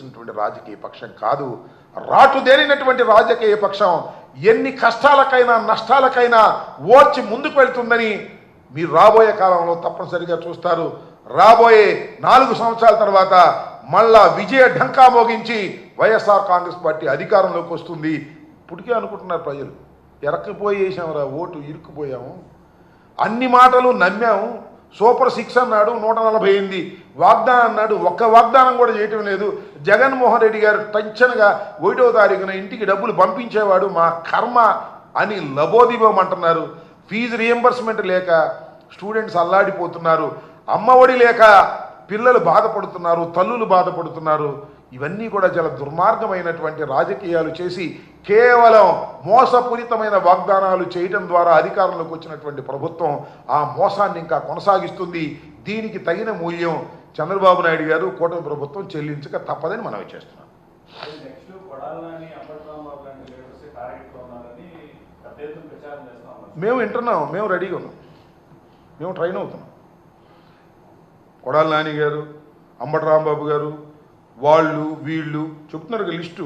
వచ్చినటువంటి రాజకీయ పక్షం కాదు. రాటుదేరినటువంటి రాజకీయ పక్షం ఎన్ని కష్టాలకైనా నష్టాలకైనా ఓర్చి ముందుకు వెళ్తుందని మీరు రాబోయే కాలంలో తప్పనిసరిగా చూస్తారు. రాబోయే 4 సంవత్సరాల తర్వాత మళ్ళా విజయ ఢంకా మోగించి వైఎస్ఆర్ కాంగ్రెస్ పార్టీ అధికారంలోకి వస్తుంది. ఇప్పటికే అనుకుంటున్నారు ప్రజలు, ఎరక్కిపోయి వేసామురా ఓటు, ఇరుక్కుపోయాము, అన్ని మాటలు నమ్మాము, సూపర్ 6 అన్నాడు, 148 వాగ్దానం అన్నాడు, ఒక్క వాగ్దానం కూడా చేయటం లేదు. జగన్మోహన్ రెడ్డి గారు టెన్షన్గా 1వ తారీఖున ఇంటికి డబ్బులు పంపించేవాడు, మా కర్మ అని లబోదిబోమంటున్నారు. ఫీజు రియంబర్స్మెంట్ లేక స్టూడెంట్స్ అల్లాడిపోతున్నారు, అమ్మఒడి లేక పిల్లలు బాధపడుతున్నారు, తల్లులు బాధపడుతున్నారు. ఇవన్నీ కూడా చాలా దుర్మార్గమైనటువంటి రాజకీయాలు చేసి కేవలం మోసపూరితమైన వాగ్దానాలు చేయడం ద్వారా అధికారంలోకి వచ్చినటువంటి ప్రభుత్వం ఆ మోసాన్ని ఇంకా కొనసాగిస్తుంది. దీనికి తగిన మూల్యం చంద్రబాబు నాయుడు గారు, కూటమి ప్రభుత్వం చెల్లించక తప్పదని మనవి చేస్తున్నాం. మేము వింటున్నాం, మేము రెడీగా ఉన్నాం, మేము ట్రైన్ అవుతున్నాం. కొడాలి నాని గారు, అంబటి రాంబాబు గారు, వాళ్ళు వీళ్ళు చెప్తున్నారు లిస్టు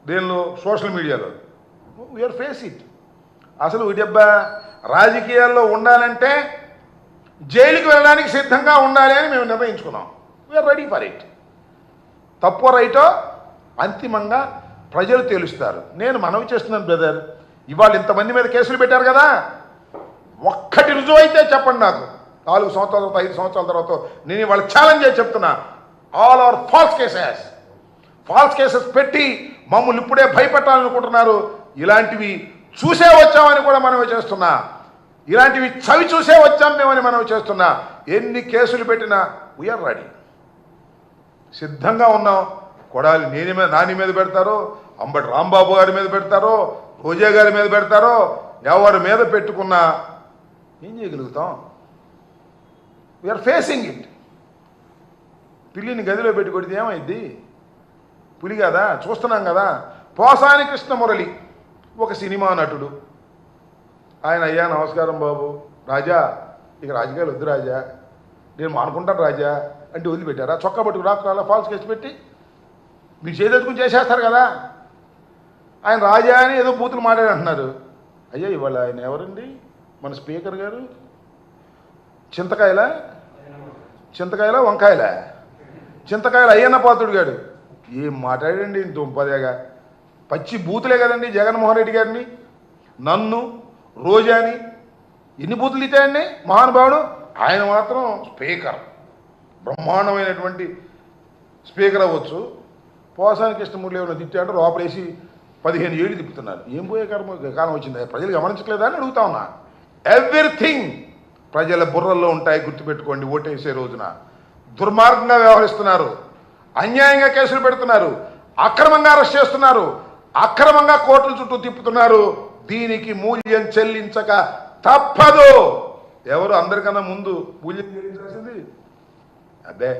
దేనిలో, సోషల్ మీడియాలో. We are face it. అసలు డబ్బా రాజకీయాల్లో ఉండాలంటే జైలుకి వెళ్ళడానికి సిద్ధంగా ఉండాలి అని మేము నిర్ణయించుకున్నాం. We're ready for it. తప్పో రైటో అంతిమంగా ప్రజలు తెలుస్తారు. నేను మనవి చేస్తున్నాను బ్రదర్, ఇవాళ ఇంతమంది మీద కేసులు పెట్టారు కదా, ఒక్కటి రుజువు అయితే చెప్పండి నాకు. 4 సంవత్సరాల తర్వాత 5 సంవత్సరాల తర్వాత నేను ఇవాళ ఛాలెంజ్ చేసి చెప్తున్నా, ఆల్ ఆర్ ఫాల్స్ కేసెస్ పెట్టి మమ్మల్ని ఇప్పుడే భయపెట్టాలనుకుంటున్నారు. ఇలాంటివి చూసే వచ్చామని కూడా మనవి చేస్తున్నా, ఇలాంటివి చవి చూసే వచ్చాం మేమని మనవి చేస్తున్నా. ఎన్ని కేసులు పెట్టినా వీఆర్ రెడీ, సిద్ధంగా ఉన్నాం. కొడాలి నాని మీద పెడతారో, అంబటి రాంబాబు గారి మీద పెడతారో, రోజా గారి మీద పెడతారో, ఎవరి మీద పెట్టుకున్నా ఏం చేయగలుగుతాం? We are facing it. పిల్లిని గదిలో పెట్టి కొడితే ఏమైంది? పులి కదా, చూస్తున్నాం కదా. పోసాని కృష్ణమురళి ఒక సినిమా నటుడు, ఆయన అయ్యా నమస్కారం బాబు, రాజా ఇక రాజకీయాలు వద్దు రాజా, నేను మానుకుంటాను రాజా అంటే వదిలిపెట్టారా? చొక్కా పట్టుకు రాకుండా ఫాల్స్ కేసు పెట్టి మీరు చేదెత్తుకుని చేసేస్తారు కదా. ఆయన రాజా అని ఏదో బూతులు మాట్లాడి అంటున్నారు. అయ్యా ఇవాళ ఆయన ఎవరండి? మన స్పీకర్ గారు చింతకాయల వంకాయల చింతకాయలు అయ్యన్న పాత్రుడు గారు ఏం మాట్లాడండి దుంపదేగా, పచ్చి బూతులే కదండి. జగన్మోహన్ రెడ్డి గారిని, నన్ను, రోజాని ఎన్ని బూతులు ఇచ్చాయండి మహానుభావుడు. ఆయన మాత్రం స్పీకర్, బ్రహ్మాండమైనటువంటి స్పీకర్ అవ్వచ్చు. పోసాని కృష్ణమూర్తి ఏమైనా తిట్టాడు, లోపలేసి 15 ఏళ్ళు తిప్పుతున్నారు. ఏం పోయే కాలం వచ్చింది, ప్రజలు గమనించట్లేదా అని అడుగుతా ఉన్నా. ఎవ్రీథింగ్ ప్రజల బుర్రల్లో ఉంటాయి, గుర్తుపెట్టుకోండి. ఓటేసే రోజున దుర్మార్గంగా వ్యవహరిస్తున్నారు, అన్యాయంగా కేసులు పెడుతున్నారు, అక్రమంగా అరెస్ట్ చేస్తున్నారు, అక్రమంగా కోర్టుల చుట్టూ తిప్పుతున్నారు. దీనికి మూల్యం చెల్లించక తప్పదు. ఎవరు అందరికన్నా ముందు మూల్యం చెల్లించాల్సింది అదే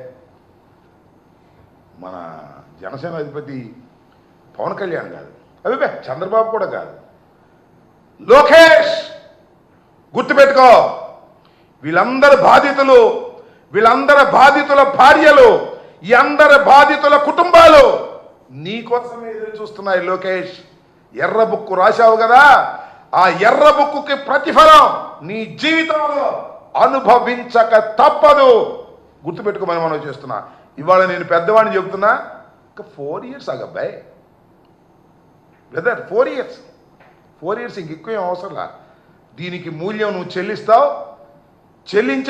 మన జనసేన అధిపతి పవన్ కళ్యాణ్ కాదు, అభిపే చంద్రబాబు కూడా కాదు, లోకేష్. గుర్తుపెట్టుకో, వీళ్ళందరి బాధితులు, వీళ్ళందరి బాధితుల భార్యలు, ఈ అందరి బాధితుల కుటుంబాలు నీకోసమే ఎదురు చూస్తున్నాయి. లోకేష్, ఎర్ర బుక్కు రాశావు కదా, ఆ ఎర్ర బుక్కుకి ప్రతిఫలం నీ జీవితంలో అనుభవించక తప్పదు. గుర్తుపెట్టుకోమని మనం చేస్తున్నా. ఇవాళ నేను పెద్దవాడిని చెబుతున్నా, ఇంకా 4 years అగబ్బాయి బ్రదర్, 4 years ఇంకెక్కువ ఏం అవసరంలా. దీనికి మూల్యం నువ్వు చెల్లిస్తావు. చెల్లించే